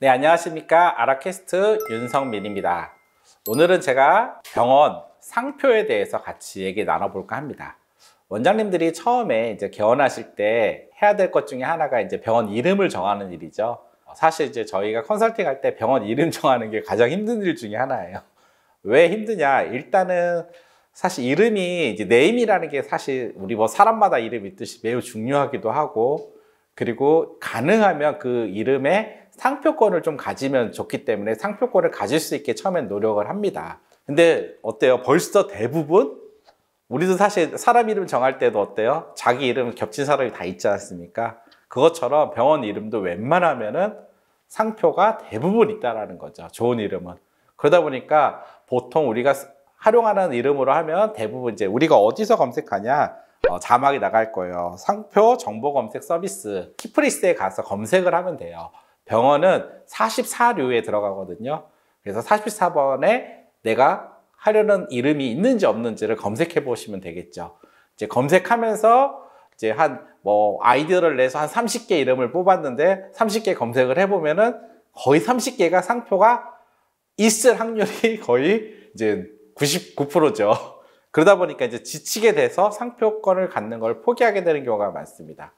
네, 안녕하십니까. 아라캐스트 윤성민입니다. 오늘은 제가 병원 상표에 대해서 같이 얘기 나눠볼까 합니다. 원장님들이 처음에 이제 개원하실 때 해야 될 것 중에 하나가 이제 병원 이름을 정하는 일이죠. 사실 이제 저희가 컨설팅 할 때 병원 이름 정하는 게 가장 힘든 일 중에 하나예요. 왜 힘드냐? 일단은 사실 이름이 이제 네임이라는 게 사실 우리 뭐 사람마다 이름 있듯이 매우 중요하기도 하고, 그리고 가능하면 그 이름에 상표권을 좀 가지면 좋기 때문에 상표권을 가질 수 있게 처음엔 노력을 합니다. 근데 어때요? 벌써 대부분 우리도 사실 사람 이름 정할 때도 어때요? 자기 이름 겹친 사람이 다 있지 않습니까? 그것처럼 병원 이름도 웬만하면은 상표가 대부분 있다라는 거죠. 좋은 이름은. 그러다 보니까 보통 우리가 활용하는 이름으로 하면 대부분 이제 우리가 어디서 검색하냐? 자막이 나갈 거예요. 상표 정보 검색 서비스 키프리스에 가서 검색을 하면 돼요. 병원은 44류에 들어가거든요. 그래서 44번에 내가 하려는 이름이 있는지 없는지를 검색해 보시면 되겠죠. 이제 검색하면서 이제 아이디어를 내서 한 30개 이름을 뽑았는데 30개 검색을 해보면은 거의 30개가 상표가 있을 확률이 거의 이제 99%죠. 그러다 보니까 이제 지치게 돼서 상표권을 갖는 걸 포기하게 되는 경우가 많습니다.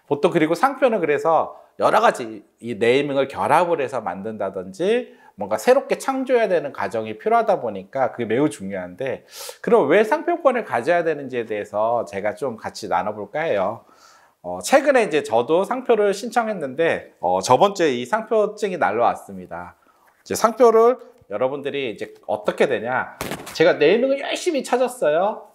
보통 그리고 상표는 그래서 여러 가지 이 네이밍을 결합을 해서 만든다든지 뭔가 새롭게 창조해야 되는 과정이 필요하다 보니까 그게 매우 중요한데, 그럼 왜 상표권을 가져야 되는지에 대해서 제가 좀 같이 나눠볼까 해요. 최근에 이제 저도 상표를 신청했는데 저번 주에 이 상표증이 날라왔습니다. 이제 상표를 여러분들이 이제 어떻게 되냐, 제가 네이밍을 열심히 찾았어요.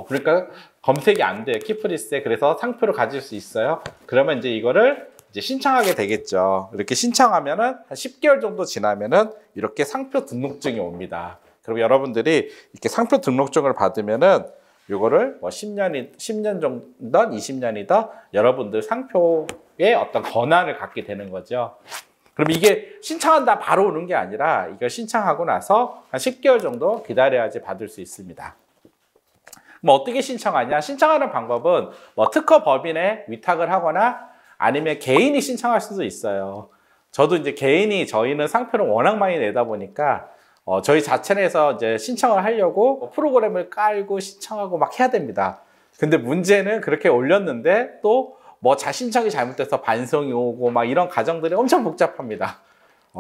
그러니까 검색이 안 돼요, 키프리스에. 그래서 상표를 가질 수 있어요. 그러면 이제 이거를 이제 신청하게 되겠죠. 이렇게 신청하면은 한 10개월 정도 지나면은 이렇게 상표 등록증이 옵니다. 그럼 여러분들이 이렇게 상표 등록증을 받으면은 이거를 뭐 10년 정도든 20년이든 여러분들 상표에 어떤 권한을 갖게 되는 거죠. 그럼 이게 신청한다 바로 오는 게 아니라 이걸 신청하고 나서 한 10개월 정도 기다려야지 받을 수 있습니다. 뭐 어떻게 신청하냐? 신청하는 방법은 뭐 특허 법인에 위탁을 하거나 아니면 개인이 신청할 수도 있어요. 저도 이제 저희는 상표를 워낙 많이 내다 보니까 저희 자체에서 이제 신청을 하려고 프로그램을 깔고 신청하고 막 해야 됩니다. 근데 문제는 그렇게 올렸는데 또 뭐 신청이 잘못돼서 반송이 오고 막 이런 과정들이 엄청 복잡합니다.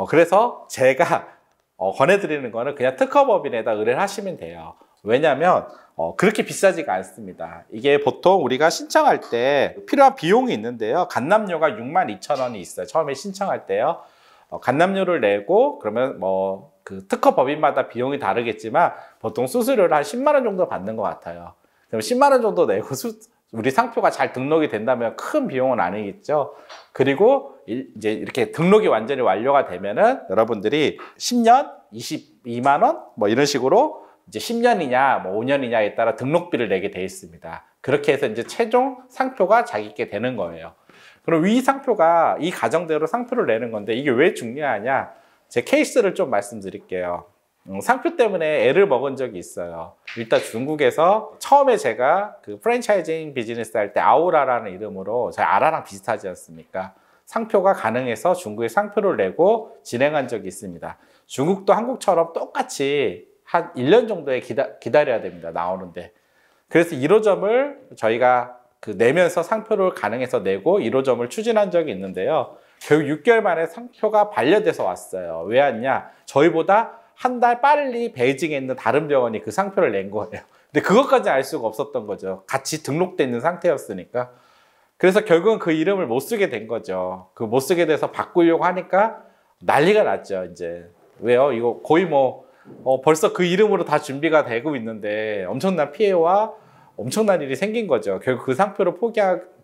그래서 제가 권해드리는 거는 그냥 특허법인에다 의뢰를 하시면 돼요. 왜냐하면 그렇게 비싸지가 않습니다. 이게 보통 우리가 신청할 때 필요한 비용이 있는데요. 간담료가 62,000원이 있어요. 처음에 신청할 때요. 간담료를 내고 그러면 뭐 그 특허법인마다 비용이 다르겠지만 보통 수수료를 한 10만 원 정도 받는 것 같아요. 그럼 10만 원 정도 내고 우리 상표가 잘 등록이 된다면 큰 비용은 아니겠죠. 그리고 이제 이렇게 등록이 완전히 완료가 되면은 여러분들이 10년, 22만 원 뭐 이런 식으로 이제 10년이냐 뭐 5년이냐에 따라 등록비를 내게 돼 있습니다. 그렇게 해서 이제 최종 상표가 자기께 되는 거예요. 그럼 이 과정대로 상표를 내는 건데 이게 왜 중요하냐? 제 케이스를 좀 말씀드릴게요. 상표 때문에 애를 먹은 적이 있어요. 일단 중국에서 처음에 제가 그 프랜차이징 비즈니스 할 때 아우라라는 이름으로, 저희 아라랑 비슷하지 않습니까? 상표가 가능해서 중국에 상표를 내고 진행한 적이 있습니다. 중국도 한국처럼 똑같이 한 1년 정도에 기다려야 됩니다, 나오는데. 그래서 1호점을 저희가 내면서 상표를 가능해서 내고 1호점을 추진한 적이 있는데요. 결국 6개월 만에 상표가 반려돼서 왔어요. 왜 왔냐? 저희보다 한 달 빨리 베이징에 있는 다른 병원이 그 상표를 낸 거예요. 근데 그것까지 알 수가 없었던 거죠. 같이 등록돼 있는 상태였으니까. 그래서 결국은 그 이름을 못 쓰게 된 거죠. 그 못 쓰게 돼서 바꾸려고 하니까 난리가 났죠, 이제. 왜요? 이거 거의 벌써 그 이름으로 다 준비가 되고 있는데 엄청난 피해와 엄청난 일이 생긴 거죠. 결국 그 상표를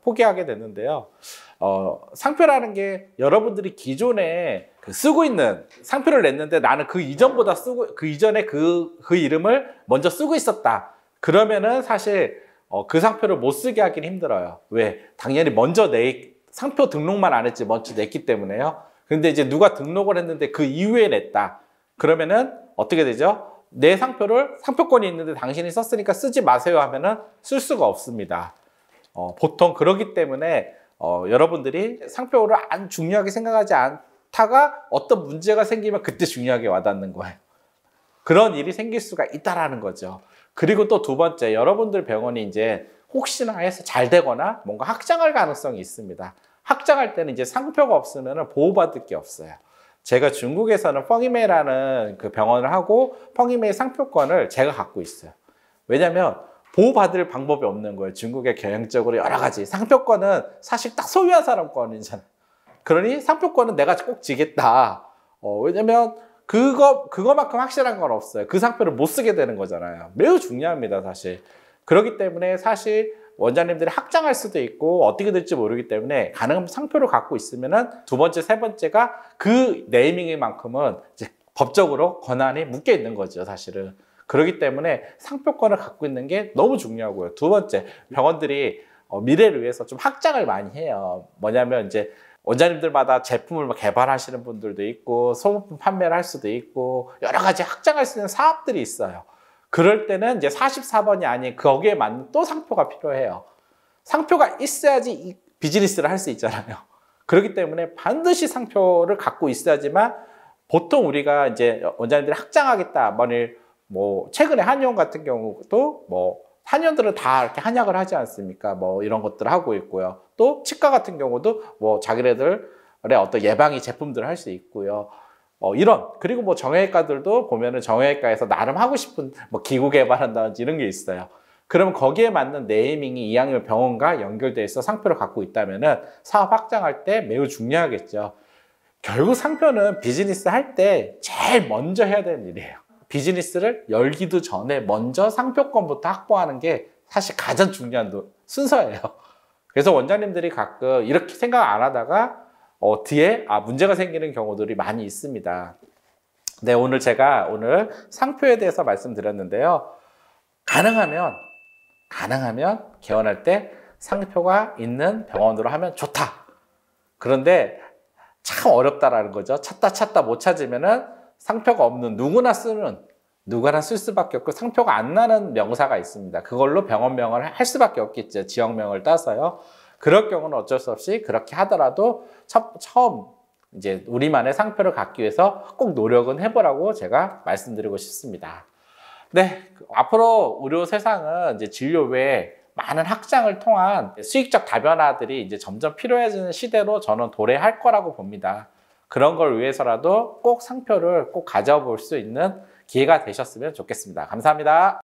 포기하게 됐는데요. 상표라는 게 여러분들이 기존에 쓰고 있는 상표를 냈는데 나는 그 이전에 그 이름을 먼저 쓰고 있었다. 그러면은 사실 그 상표를 못 쓰게 하긴 힘들어요. 왜? 당연히 상표 등록만 안 했지 먼저 냈기 때문에요. 근데 이제 누가 등록을 했는데 그 이후에 냈다. 그러면은 어떻게 되죠? 내 상표권이 있는데 당신이 썼으니까 쓰지 마세요 하면은 쓸 수가 없습니다. 보통 그러기 때문에 여러분들이 상표를 안 중요하게 생각하지 좋다가 어떤 문제가 생기면 그때 중요하게 와닿는 거예요. 그런 일이 생길 수가 있다라는 거죠. 그리고 또 두 번째, 여러분들 병원이 이제 혹시나 해서 잘 되거나 뭔가 확장할 가능성이 있습니다. 확장할 때는 이제 상표가 없으면 보호받을 게 없어요. 제가 중국에서는 펑이메이라는 그 병원을 하고 펑이메이 상표권을 제가 갖고 있어요. 왜냐면 보호받을 방법이 없는 거예요. 중국의 경영적으로 여러 가지. 상표권은 사실 딱 소유한 사람 권이잖아요. 그러니 상표권은 내가 꼭 지겠다. 왜냐면 그거만큼 확실한 건 없어요. 그 상표를 못 쓰게 되는 거잖아요. 매우 중요합니다, 사실. 그렇기 때문에 사실 원장님들이 확장할 수도 있고 어떻게 될지 모르기 때문에 가능한 상표를 갖고 있으면은 두 번째, 세 번째가 그 네이밍만큼은 이제 법적으로 권한이 묶여 있는 거죠, 사실은. 그렇기 때문에 상표권을 갖고 있는 게 너무 중요하고요. 두 번째, 병원들이 미래를 위해서 좀 확장을 많이 해요. 뭐냐면 이제 원장님들마다 제품을 개발하시는 분들도 있고 소모품 판매를 할 수도 있고 여러 가지 확장할 수 있는 사업들이 있어요. 그럴 때는 이제 44번이 아닌 거기에 맞는 또 상표가 필요해요. 상표가 있어야지 이 비즈니스를 할 수 있잖아요. 그렇기 때문에 반드시 상표를 갖고 있어야지만 보통 우리가 이제 원장님들이 확장하겠다. 뭐 최근에 한의원 같은 경우도 뭐 한의원들은 다 이렇게 한약을 하지 않습니까? 뭐 이런 것들을 하고 있고요. 또 치과 같은 경우도 뭐 자기네들의 어떤 예방이 제품들을 할 수 있고요. 그리고 뭐 정형외과들도 보면은 정형외과에서 나름 하고 싶은 뭐 기구 개발한다든지 이런 게 있어요. 그러면 거기에 맞는 네이밍이 이왕이면 병원과 연결돼 있어 상표를 갖고 있다면은 사업 확장할 때 매우 중요하겠죠. 결국 상표는 비즈니스 할 때 제일 먼저 해야 되는 일이에요. 비즈니스를 열기도 전에 먼저 상표권부터 확보하는 게 사실 가장 중요한 순서예요. 그래서 원장님들이 가끔 이렇게 생각 안 하다가 뒤에 문제가 생기는 경우들이 많이 있습니다. 네, 오늘 제가 상표에 대해서 말씀드렸는데요. 가능하면 개원할 때 상표가 있는 병원으로 하면 좋다. 그런데 참 어렵다라는 거죠. 찾다 못 찾으면은 상표가 없는 누구나 쓸 수밖에 없고 상표가 안 나는 명사가 있습니다. 그걸로 병원명을 할 수밖에 없겠죠. 지역명을 따서요. 그럴 경우는 어쩔 수 없이 그렇게 하더라도 처음 이제 우리만의 상표를 갖기 위해서 꼭 노력은 해보라고 제가 말씀드리고 싶습니다. 네, 앞으로 의료 세상은 이제 진료 외에 많은 확장을 통한 수익적 다변화들이 이제 점점 필요해지는 시대로 저는 도래할 거라고 봅니다. 그런 걸 위해서라도 꼭 상표를 꼭 가져볼 수 있는 기회가 되셨으면 좋겠습니다. 감사합니다.